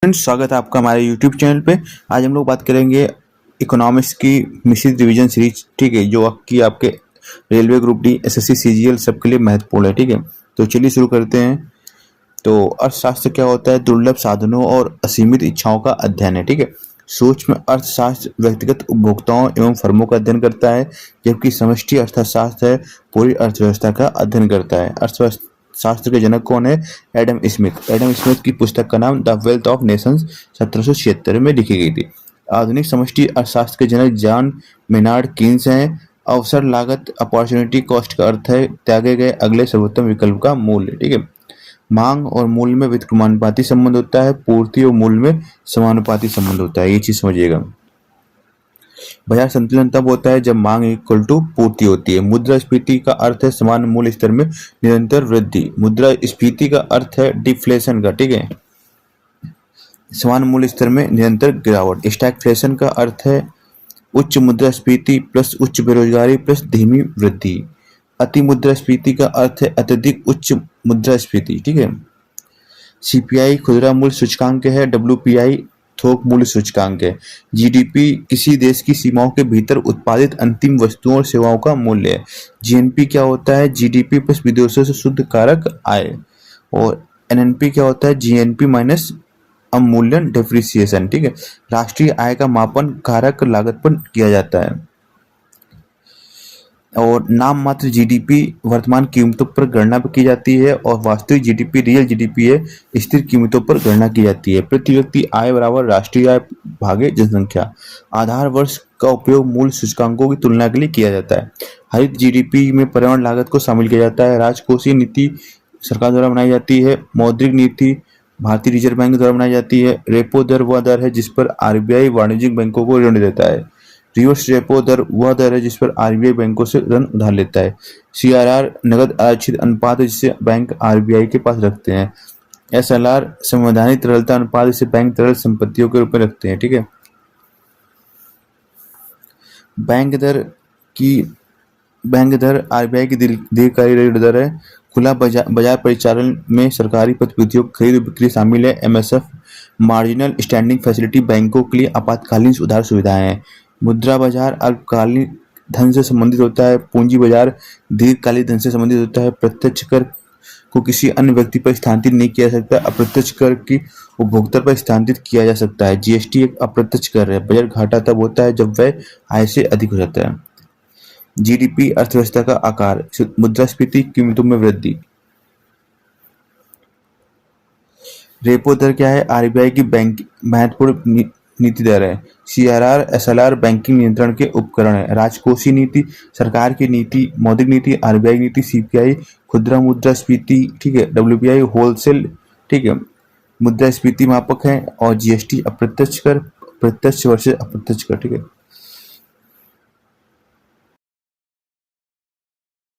Friends, स्वागत है आपका हमारे यूट्यूब चैनल पे। आज हम लोग बात करेंगे इकोनॉमिक्स की मिश्रित रिवीजन सीरीज, ठीक है, जो आपके railway group D, SSC, CGL सबके लिए महत्वपूर्ण है, ठीक है। तो चलिए शुरू करते हैं। तो अर्थशास्त्र क्या होता है? दुर्लभ साधनों और असीमित इच्छाओं का अध्ययन है, ठीक है। सूक्ष्म अर्थशास्त्र व्यक्तिगत उपभोक्ताओं एवं फर्मों का अध्ययन करता है, जबकि समष्टि अर्थशास्त्र है पूरी अर्थव्यवस्था का अध्ययन करता है। अर्थशास्त्र के जनक कौन है? Adam Smith. एडम स्मिथ की पुस्तक का नाम द वेल्थ ऑफ नेशंस 1776 में लिखी गई थी। आधुनिक समष्टि अर्थशास्त्र के जनक जॉन मेनार्ड कीन्स हैं। अवसर लागत अपॉर्चुनिटी कॉस्ट का अर्थ है त्यागे गए अगले सर्वोत्तम विकल्प का मूल्य, ठीक है। मांग और मूल्य में व्युत्क्रमानुपाती संबंध होता है, पूर्ति और मूल्य में समानुपाती संबंध होता है, ये चीज समझिएगा। बाजार संतुलन तब होता है जब मांग इक्वल टू पूर्ति होती है। मुद्रास्फीति का अर्थ है समान मूल्य स्तर में निरंतर वृद्धि। मुद्रास्फीति का अर्थ है डिफ्लेशन का, ठीक है, समान मूल्य स्तर में निरंतर गिरावट। स्टैगफ्लेशन का अर्थ है उच्च मुद्रास्फीति प्लस उच्च बेरोजगारी प्लस धीमी वृद्धि। अति मुद्रास्फीति का अर्थ है अत्यधिक उच्च मुद्रास्फीति, ठीक है। सीपीआई खुदरा मूल्य सूचकांक है, डब्ल्यूपीआई थोक मूल्य सूचकांक है। जीडीपी किसी देश की सीमाओं के भीतर उत्पादित अंतिम वस्तुओं और सेवाओं का मूल्य है। जीएनपी क्या होता है? जीडीपी प्लस विदेशों से शुद्ध कारक आय। और एनएनपी क्या होता है? जीएनपी माइनस अवमूल्यन डेप्रिसिएशन, ठीक है। राष्ट्रीय आय का मापन कारक लागत पर किया जाता है। और नाम मात्र जीडीपी वर्तमान कीमतों पर गणना की जाती है और वास्तविक जीडीपी रियल जीडीपी है स्थिर कीमतों पर गणना की जाती है। प्रति व्यक्ति आय बराबर राष्ट्रीय आय भागे जनसंख्या। आधार वर्ष का उपयोग मूल सूचकांकों की तुलना के लिए किया जाता है। हरित जीडीपी में पर्यावरण लागत को शामिल किया जाता है। राजकोषीय नीति सरकार द्वारा बनाई जाती है। मौद्रिक नीति भारतीय रिजर्व बैंक द्वारा बनाई जाती है। रेपो दर वह दर है जिस पर आरबीआई वाणिज्यिक बैंकों को ऋण देता है। रिवर्स रेपो दर वह दर है जिस पर आरबीआई बैंकों से ऋण उधार लेता है। सीआरआर नगद आरक्षित अनुपात है जिसे बैंक आरबीआई के पास रखते हैं। एसएलआर संवैधानिक तरलता अनुपात जिसे बैंक तरल संपत्तियों के रूप में रखते हैं, ठीक है। बैंक दर आरबीआई की दीर्घकालिक ऋण दर है। खुला बाजार परिचालन में सरकारी प्रतिभूतियों की खरीद बिक्री शामिल है। एमएसएफ मार्जिनल स्टैंडिंग फैसिलिटी बैंकों के लिए आपातकालीन उधार सुविधाएं हैं। मुद्रा बाजार अल्पकालीन धन से संबंधित होता है। पूंजी बाजार दीर्घकालिक धन से संबंधित होता है। प्रत्यक्ष कर को किसी अन्य व्यक्ति पर स्थानांतरित नहीं किया जा सकता। अप्रत्यक्ष कर की उपभोक्ता पर स्थानांतरित किया जा सकता है। जीएसटी एक अप्रत्यक्ष कर है। बजट घाटा तब होता है जब वह आय से अधिक हो जाता है। जीडीपी अर्थव्यवस्था का आकार। मुद्रास्फीति कीमतों में वृद्धि। रेपो दर क्या है? आरबीआई की बैंक महत्वपूर्ण नीति दर है। सीआरआर एसएलआर बैंकिंग नियंत्रण के उपकरण है। राजकोषीय नीति सरकार की नीति। मौद्रिक नीति आरबीआई नीति। सीपीआई खुदरा मुद्रास्फीति, ठीक है। डब्ल्यूपीआई होलसेल, ठीक है, मुद्रास्फीति मापक है। और जीएसटी अप्रत्यक्ष कर, प्रत्यक्ष वर्सेस अप्रत्यक्ष कर, ठीक है।